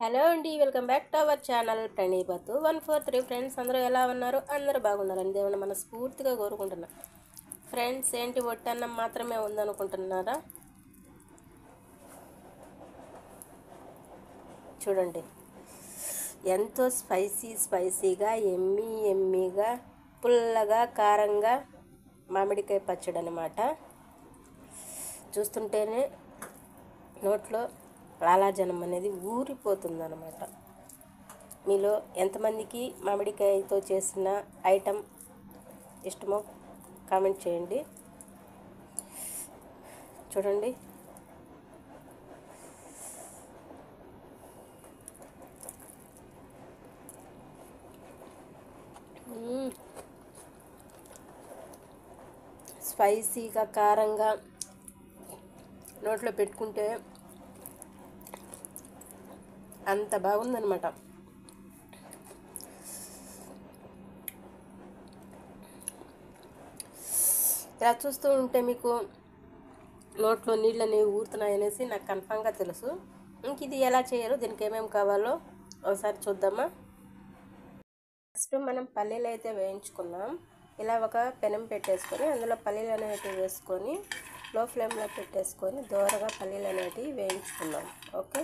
Hello అండి, welcome back to our channel ప్రణీపతు 143. Friends అందరూ ఎలా ఉన్నారు? అందరూ బాగున్నారని దేవుని మనస్ఫూర్తిగా కోరుకుంటున్నా. ఫ్రెండ్స్ ఏంటి ఒట్టన్నం మాత్రమే ఉందనుకుంటున్నారా? చూడండి, ఎంతో స్పైసీగా ఎమ్మీగా పుల్లగా కారంగా మామిడికాయ పచ్చడి అనమాట. చూస్తుంటేనే నోట్లో లాలాజలం అనేది ఊరిపోతుంది అనమాట. మీలో ఎంతమందికి మామిడికాయతో చేసిన ఐటెం ఇష్టమో కామెంట్ చేయండి. చూడండి, స్పైసీగా కారంగా నోట్లో పెట్టుకుంటే అంత బాగుందనమాట. ఇలా చూస్తూ ఉంటే మీకు నోట్లో నీళ్ళు అనేవి ఊరుతున్నాయి అనేసి నాకు కన్ఫామ్గా తెలుసు. ఇంక ఇది ఎలా చేయాలో, దీనికి ఏమేమి కావాలో ఒకసారి చూద్దామా. ఫస్ట్ మనం పల్లీలు అయితే వేయించుకుందాం. ఇలా ఒక పెనం పెట్టేసుకొని అందులో పల్లీలు అనేటివి వేసుకొని లో ఫ్లేమ్లో పెట్టేసుకొని దోరగా పల్లీలు అనేటివి వేయించుకుందాం. ఓకే,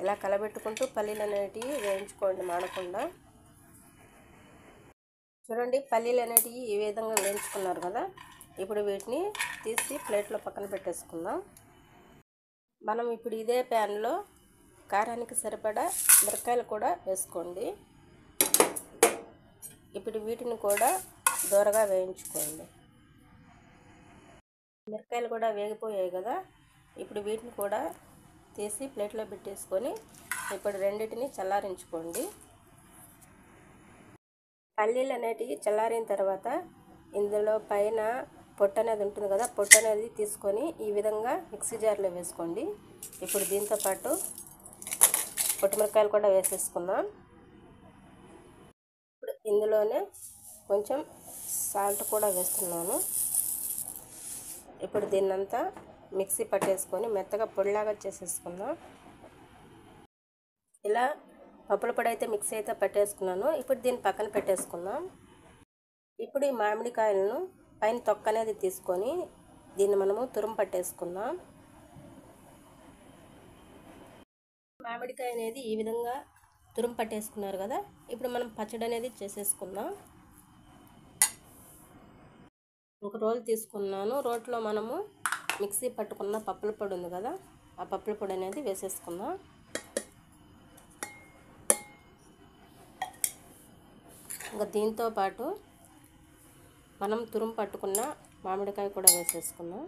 ఇలా కలబెట్టుకుంటూ పల్లీలు అనేటివి వేయించుకోండి మాడకుండా. చూడండి, పల్లీలు అనేటివి ఈ విధంగా వేయించుకున్నారు కదా. ఇప్పుడు వీటిని తీసి ప్లేట్లో పక్కన పెట్టేసుకుందాం. మనం ఇప్పుడు ఇదే ప్యాన్లో కారానికి సరిపడా మిరపకాయలు కూడా వేసుకోండి. ఇప్పుడు వీటిని కూడా దోరగా వేయించుకోండి. మిరపకాయలు కూడా వేగిపోయాయి కదా. ఇప్పుడు వీటిని కూడా తీసి ప్లేట్లో పెట్టేసుకొని ఇప్పుడు రెండింటిని చల్లారించుకోండి. పల్లీలు అనేటివి చల్లారిన తర్వాత ఇందులో పైన పొట్టు అనేది ఉంటుంది కదా, పొట్టు అనేది తీసుకొని ఈ విధంగా మిక్సీ జార్లో వేసుకోండి. ఇప్పుడు దీంతో పాటు పొట్టిమిరకాయలు కూడా వేసేసుకుందాం. ఇప్పుడు ఇందులోనే కొంచెం సాల్ట్ కూడా వేస్తున్నాను. ఇప్పుడు దీన్నంతా మిక్సీ పట్టేసుకొని మెత్తగా పొడిలాగా చేసేసుకుందాం. ఇలా పప్పుల పొడి అయితే మిక్సీ అయితే పట్టేసుకున్నాను. ఇప్పుడు దీన్ని పక్కన పెట్టేసుకుందాం. ఇప్పుడు ఈ మామిడికాయలను పైన తొక్క అనేది తీసుకొని దీన్ని మనము తురుము పట్టేసుకుందాం. మామిడికాయ అనేది ఈ విధంగా తురుము పట్టేసుకున్నారు కదా. ఇప్పుడు మనం పచ్చడి అనేది చేసేసుకుందాం. ఒక రోల్ తీసుకున్నాను. రోట్లో మనము మిక్సీ పట్టుకున్న పప్పుల పొడి ఉంది కదా, ఆ పప్పుల పొడి అనేది వేసేసుకుందాం. ఇంకా దీంతో పాటు మనం తురుము పట్టుకున్న మామిడికాయ కూడా వేసేసుకుందాం.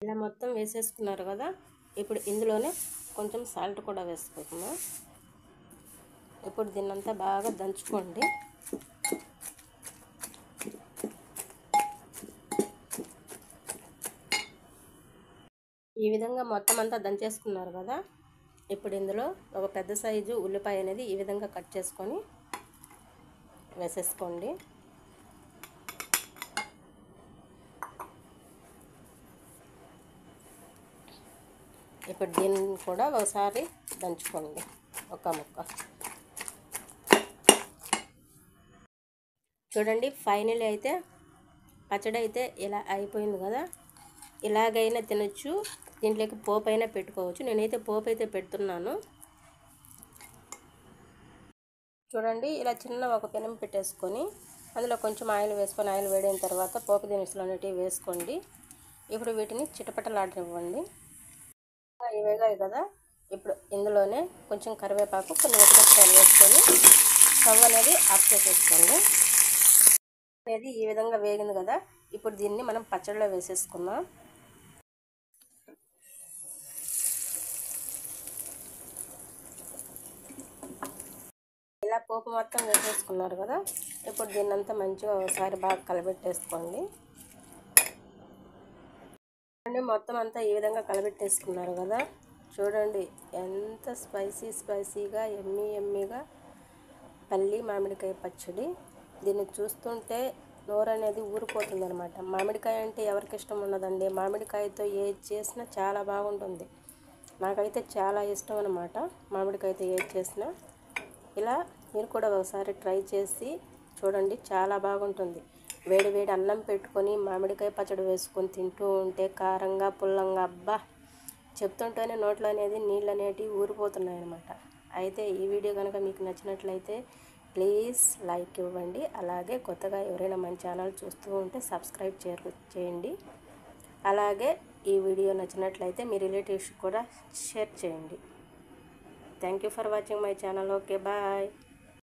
ఇలా మొత్తం వేసేసుకున్నారు కదా. ఇప్పుడు ఇందులోనే కొంచెం సాల్ట్ కూడా వేసుకుంటున్నాం. ఇప్పుడు దీన్నంతా బాగా దంచుకోండి. ఈ విధంగా మొత్తం అంతా దంచేసుకున్నారు కదా. ఇప్పుడు ఇందులో ఒక పెద్ద సైజు ఉల్లిపాయ అనేది ఈ విధంగా కట్ చేసుకొని వేసేసుకోండి. ఇప్పుడు దీన్ని కూడా ఒకసారి దంచుకోండి ఒక ముక్క. చూడండి, ఫైనల్ అయితే పచ్చడి అయితే ఇలా అయిపోయింది కదా. ఇలాగైనా తినొచ్చు, దీంట్లోకి పోపు అయినా పెట్టుకోవచ్చు. నేనైతే పోపు అయితే పెడుతున్నాను. చూడండి, ఇలా చిన్న ఒక పెనం పెట్టేసుకొని అందులో కొంచెం ఆయిల్ వేసుకొని ఆయిల్ వేడిన తర్వాత పోపు దినుసులు అనేటివి వేసుకోండి. ఇప్పుడు వీటిని చిటపటలాడనివ్వండి. ఇవేగాయి కదా. ఇప్పుడు ఇందులోనే కొంచెం కరివేపాకు, కొన్ని మిరపకాయలు వేసుకొని స్టవ్ అనేది ఆఫ్ చేసేసుకోండి. అనేది ఈ విధంగా వేగింది కదా. ఇప్పుడు దీన్ని మనం పచ్చడిలో వేసేసుకుందాం. ఇలా పోపు మొత్తం వేసేసుకున్నారు కదా. ఇప్పుడు దీన్నంతా మంచిగా ఒకసారి బాగా కలబెట్టేసుకోండి. మొత్తం అంతా ఈ విధంగా కలబెట్టేసుకున్నారు కదా. చూడండి, ఎంత స్పైసీగా ఎమ్మీగా పల్లి మామిడికాయ పచ్చడి. దీన్ని చూస్తుంటే నోరు అనేది ఊరిపోతుంది అనమాట. మామిడికాయ అంటే ఎవరికి ఇష్టం ఉండదండి. మామిడికాయతో ఏది చేసినా చాలా బాగుంటుంది. నాకైతే చాలా ఇష్టం అనమాట మామిడికాయతో ఏది చేసినా. ఇలా మీరు కూడా ఒకసారి ట్రై చేసి చూడండి, చాలా బాగుంటుంది. వేడి వేడి అన్నం పెట్టుకొని మామిడికాయ పచ్చడి వేసుకొని తింటూ ఉంటే కారంగా పుల్లంగా, అబ్బా చెప్తుంటేనే నోట్లో అనేది నీళ్ళు అనేటివి ఊరిపోతున్నాయి అనమాట. అయితే ఈ వీడియో కనుక మీకు నచ్చినట్లయితే ప్లీజ్ లైక్ ఇవ్వండి. అలాగే కొత్తగా ఎవరైనా మన ఛానల్ చూస్తూ ఉంటే సబ్స్క్రైబ్ చేయండి. అలాగే ఈ వీడియో నచ్చినట్లయితే మీ రిలేటివ్స్ కూడా షేర్ చేయండి. Thank you for watching my channel. Okay, bye.